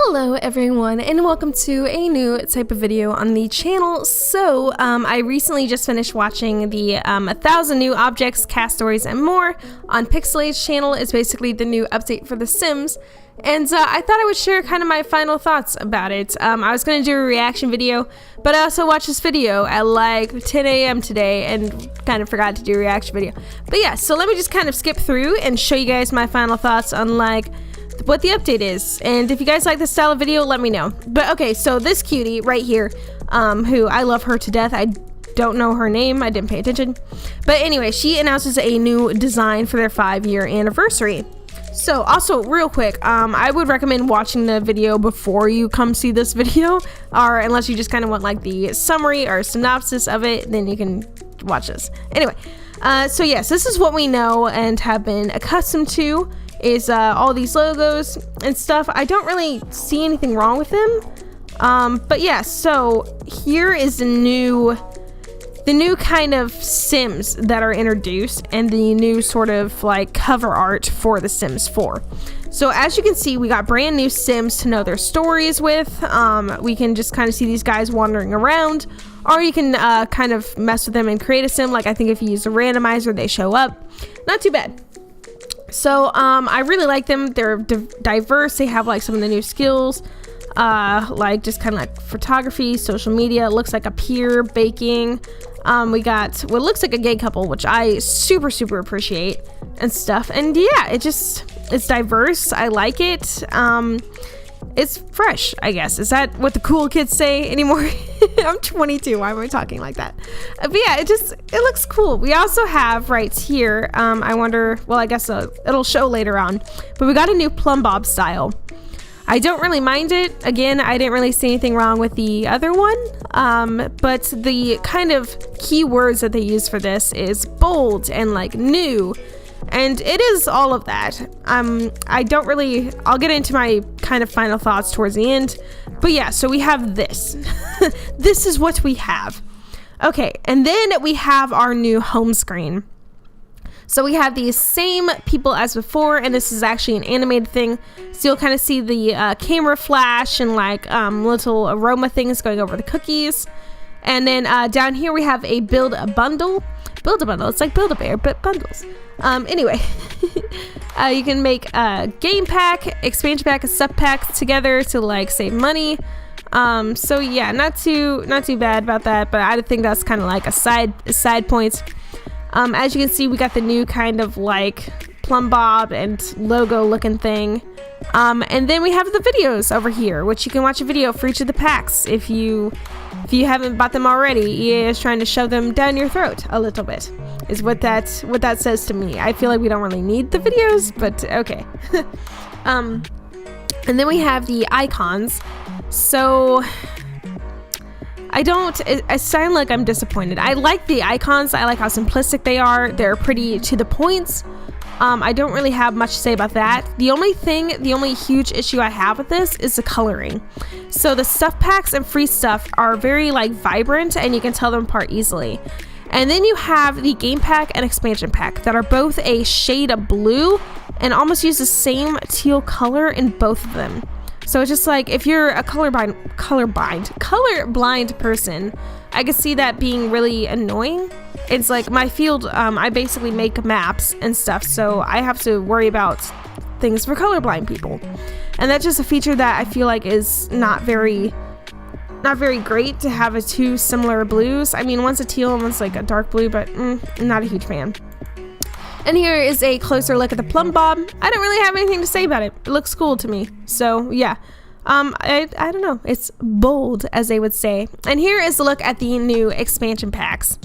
Hello everyone and welcome to a new type of video on the channel. So I recently just finished watching the 1000 New Objects, Cast Stories and More on Pixelate's channel. It's basically the new update for The Sims, and I thought I would share kind of my final thoughts about it. I was going to do a reaction video, but I also watched this video at like 10 a.m. today and kind of forgot to do a reaction video. But yeah, so let me just kind of skip through and show you guys my final thoughts on like what the update is, and if you guys like this style of video, let me know. But okay, so this cutie right here, who I love her to death. I don't know her name, I didn't pay attention, but anyway, she announces a new design for their 5-year anniversary. So also real quick, I would recommend watching the video before you come see this video, or unless you just kind of want like the summary or synopsis of it, then you can watch this. Anyway, so yes, this is what we know and have been accustomed to, is all these logos and stuff. I don't really see anything wrong with them, but yeah, so here is the new kind of Sims that are introduced and the new sort of like cover art for The Sims 4. So as you can see, we got brand new Sims to know their stories with. We can just kind of see these guys wandering around, or you can kind of mess with them and create a Sim. Like I think if you use a randomizer, they show up. Not too bad. So I really like them. They're diverse. They have like some of the new skills, like just kind of like photography, social media. It looks like a pier, baking. We got what looks like a gay couple, which I super appreciate and stuff. And yeah, it's diverse. I like it. It's fresh, I guess. Is that what the cool kids say anymore? I'm 22. Why am I talking like that? But yeah, it looks cool. We also have right here, I wonder, well, I guess it'll show later on, but we got a new Plumb-Bob Style. I don't really mind it. Again, I didn't really see anything wrong with the other one, but the kind of keywords that they use for this is bold and like new. And it is all of that. I'll get into my kind of final thoughts towards the end. But yeah, so we have this. This is what we have. Okay, and then we have our new home screen. So we have these same people as before, and this is actually an animated thing. So you'll kind of see the camera flash and like little aroma things going over the cookies. And then down here we have a build a bundle. It's like Build-A-Bear, but bundles. Anyway, you can make a game pack, expansion pack, and sub pack together to like save money. So yeah, not too bad about that, but I think that's kind of like a side point. As you can see, we got the new kind of like Plumb-Bob and logo looking thing. And then we have the videos over here, which you can watch a video for each of the packs if you haven't bought them already. EA is trying to shove them down your throat a little bit, is what that says to me. I feel like we don't really need the videos, but okay. And then we have the icons. So I sound like I'm disappointed. I like the icons. I like how simplistic they are. They're pretty to the point. I don't really have much to say about that. The only huge issue I have with this is the coloring. So the stuff packs and free stuff are very like vibrant, and you can tell them apart easily. And then you have the game pack and expansion pack that are both a shade of blue and almost use the same teal color in both of them. So it's just like, if you're a colorblind person, I could see that being really annoying. It's like my field, I basically make maps and stuff, so I have to worry about things for colorblind people. And that's just a feature that I feel like is not very great to have two similar blues. I mean, one's a teal and one's like a dark blue, but not a huge fan. And here is a closer look at the Plumb-Bob. I don't really have anything to say about it. It looks cool to me. So yeah, I don't know. It's bold, as they would say. And here is a look at the new expansion packs.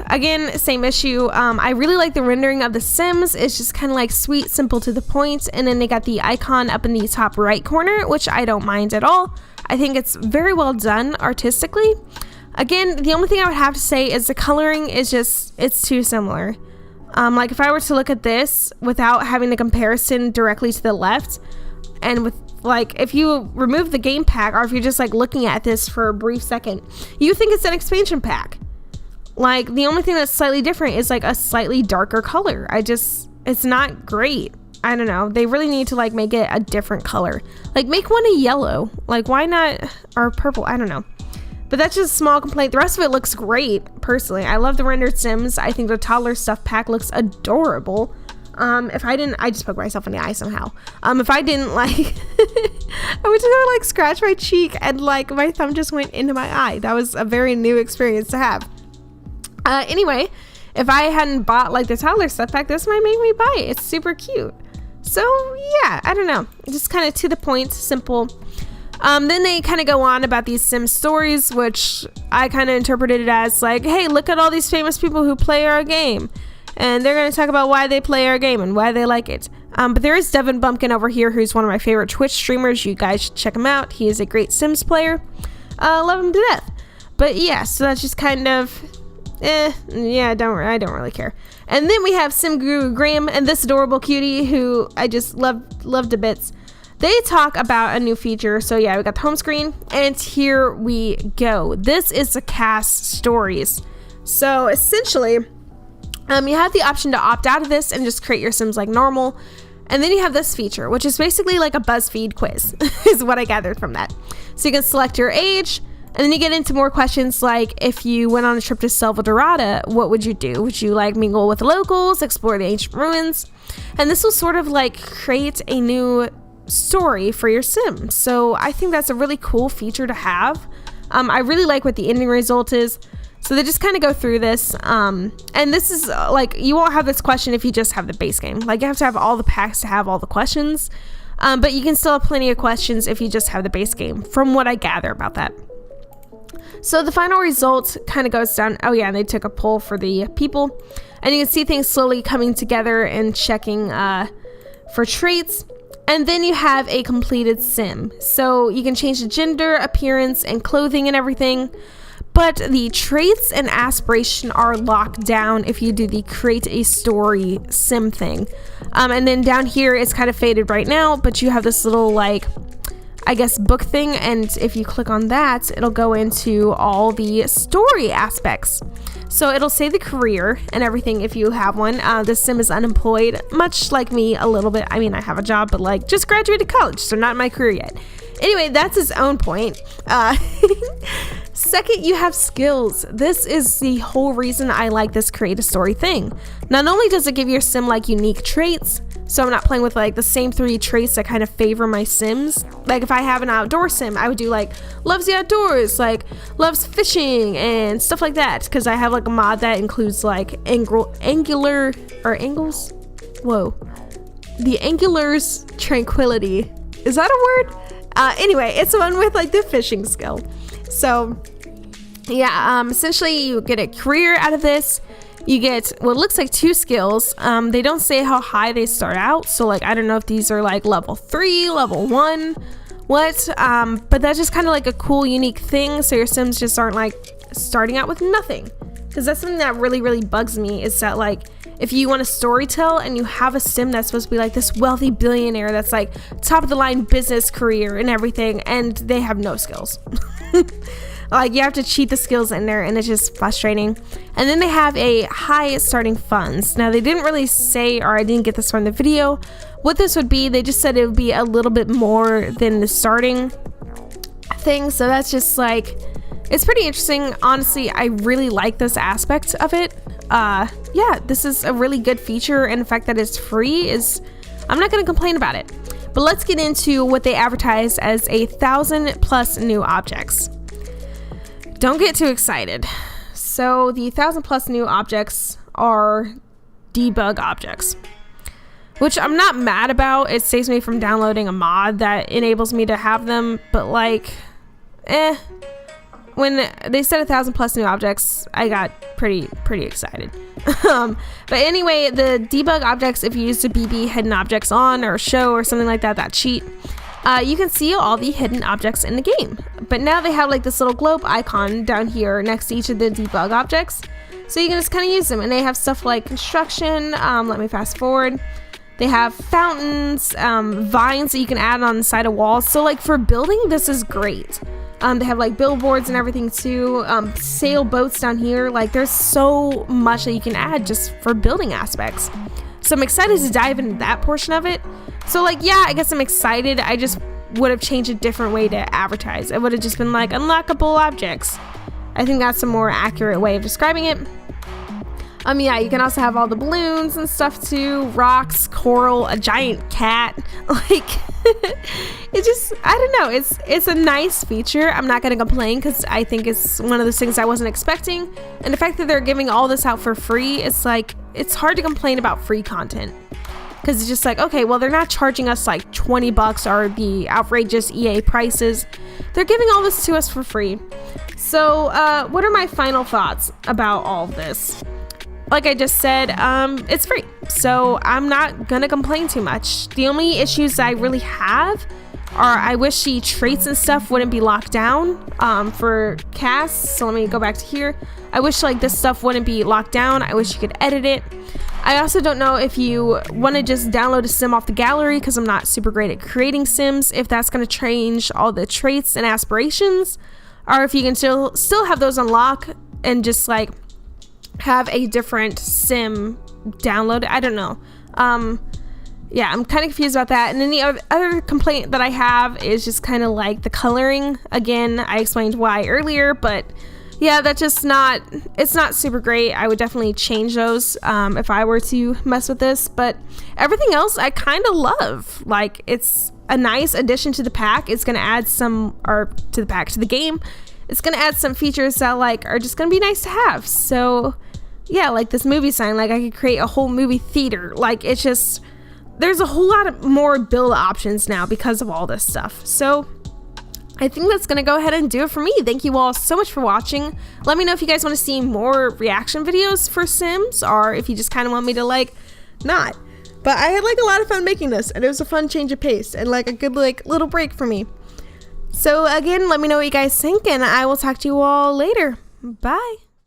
Again, same issue. I really like the rendering of the Sims. It's just kind of like sweet, simple, to the point. And then they got the icon up in the top right corner, which I don't mind at all. I think it's very well done artistically. Again, the only thing I would have to say is the coloring is it's too similar. Like if I were to look at this without having the comparison directly to the left, and with like if you remove the game pack, or if you're just like looking at this for a brief second, you think it's an expansion pack. Like the only thing that's slightly different is like a slightly darker color. It's not great. I don't know. They really need to like make it a different color. Like make one a yellow. Like why not, or purple? I don't know. But that's just a small complaint. The rest of it looks great, personally. I love the rendered Sims. I think the toddler stuff pack looks adorable. If I didn't, I just poked myself in the eye somehow. If I didn't like, I went to go like scratch my cheek and like my thumb just went into my eye. That was a very new experience to have. Anyway, if I hadn't bought like the toddler stuff pack, this might make me buy it. It's super cute. So yeah, I don't know. Just kind of to the point, simple. Then they kind of go on about these Sim stories, which I kind of interpreted it as like, hey, look at all these famous people who play our game. And they're going to talk about why they play our game and why they like it. But there is Devin Bumpkin over here, who's one of my favorite Twitch streamers. You guys should check him out. He is a great Sims player. Love him to death. But yeah, so that's just kind of, yeah, I don't really care. And then we have Sim Guru Graham and this adorable cutie who I just love to bits. They talk about a new feature. So yeah, we got the home screen and here we go. This is the cast stories. So essentially, you have the option to opt out of this and just create your Sims like normal. And then you have this feature, which is basically like a BuzzFeed quiz, is what I gathered from that. So you can select your age, and then you get into more questions like, if you went on a trip to Selva Dorada, what would you do? Would you like mingle with the locals, explore the ancient ruins? And this will sort of like create a new story for your Sim. So I think that's a really cool feature to have. I really like what the ending result is. So they just kind of go through this, and this is like, you won't have this question if you just have the base game. Like you have to have all the packs to have all the questions, but you can still have plenty of questions if you just have the base game, from what I gather about that. So the final result kind of goes down. Oh yeah, and they took a poll for the people, and you can see things slowly coming together and checking for traits. And then you have a completed Sim. So you can change the gender, appearance, and clothing and everything. But the traits and aspiration are locked down if you do the create a story Sim thing. And then down here, it's kind of faded right now, but you have this little like, I guess, book thing. And if you click on that, it'll go into all the story aspects. So it'll say the career and everything if you have one. This Sim is unemployed, much like me a little bit. I mean, I have a job, but like just graduated college, so not in my career yet. Anyway, that's his own point. Second, you have skills. This is the whole reason I like this create a story thing. Not only does it give your Sim like unique traits, so I'm not playing with like the same 3 traits that kind of favor my Sims. Like if I have an outdoor Sim, I would do like loves the outdoors, like loves fishing and stuff like that, because I have like a mod that includes like angular or angles. Whoa, the angular's tranquility. Is that a word? Anyway, it's one with like the fishing skill. So yeah, essentially you get a career out of this. You get what looks like 2 skills. They don't say how high they start out, so like I don't know if these are like level 3, level 1, what, but that's just kind of like a cool unique thing, so your Sims just aren't like starting out with nothing. Because that's something that really bugs me, is that like if you want to storytell and you have a Sim that's supposed to be like this wealthy billionaire that's like top of the line business career and everything, and they have no skills. Like you have to cheat the skills in there, and it's just frustrating. And then they have a high starting funds. Now they didn't really say, or I didn't get this from the video, what this would be. They just said it would be a little bit more than the starting thing. So that's just like, it's pretty interesting. Honestly, I really like this aspect of it. Yeah, this is a really good feature, and the fact that it's free is, I'm not going to complain about it. But let's get into what they advertise as 1,000+ new objects. Don't get too excited. So the 1,000+ new objects are debug objects, which I'm not mad about. It saves me from downloading a mod that enables me to have them, but like, when they said 1,000+ new objects, I got pretty excited. But anyway, the debug objects, if you use the BB hidden objects on or show or something like that, that cheat, you can see all the hidden objects in the game. But now they have like this little globe icon down here next to each of the debug objects, so you can just kind of use them. And they have stuff like construction. Let me fast forward. They have fountains, vines that you can add on the side of walls. So like for building, this is great. They have like billboards and everything too. Sailboats down here. Like there's so much that you can add just for building aspects. So I'm excited to dive into that portion of it. So like, yeah, I guess I'm excited. I just would have changed a different way to advertise. It would have just been like unlockable objects. I think that's a more accurate way of describing it. Yeah, you can also have all the balloons and stuff too, rocks, coral, a giant cat. Like, it just, I don't know, it's a nice feature. I'm not gonna complain because I think it's one of those things I wasn't expecting. And the fact that they're giving all this out for free, it's like, it's hard to complain about free content. Because it's just like, okay, well, they're not charging us like 20 bucks or the outrageous EA prices. They're giving all this to us for free. So what are my final thoughts about all of this? Like I just said, it's free, so I'm not gonna complain too much. The only issues I really have are I wish the traits and stuff wouldn't be locked down for casts. So let me go back to here. I wish like this stuff wouldn't be locked down. I wish you could edit it. I also don't know if you want to just download a sim off the gallery, because I'm not super great at creating sims, if that's going to change all the traits and aspirations, or if you can still have those unlock and just like have a different sim download. I don't know. Yeah, I'm kind of confused about that. And then the other complaint that I have is just kind of like the coloring. Again, I explained why earlier, but yeah, that's just not, it's not super great. I would definitely change those if I were to mess with this, but everything else I kind of love. Like, it's a nice addition to the pack. It's going to add some, or to the pack, to the game. It's going to add some features that like are just going to be nice to have. So yeah, like this movie sign, like I could create a whole movie theater. Like, it's just, there's a whole lot of more build options now because of all this stuff. So I think that's gonna go ahead and do it for me. Thank you all so much for watching. Let me know if you guys want to see more reaction videos for Sims, or if you just kind of want me to like not. But I had like a lot of fun making this, and it was a fun change of pace and like a good like little break for me. So again, let me know what you guys think, and I will talk to you all later. Bye.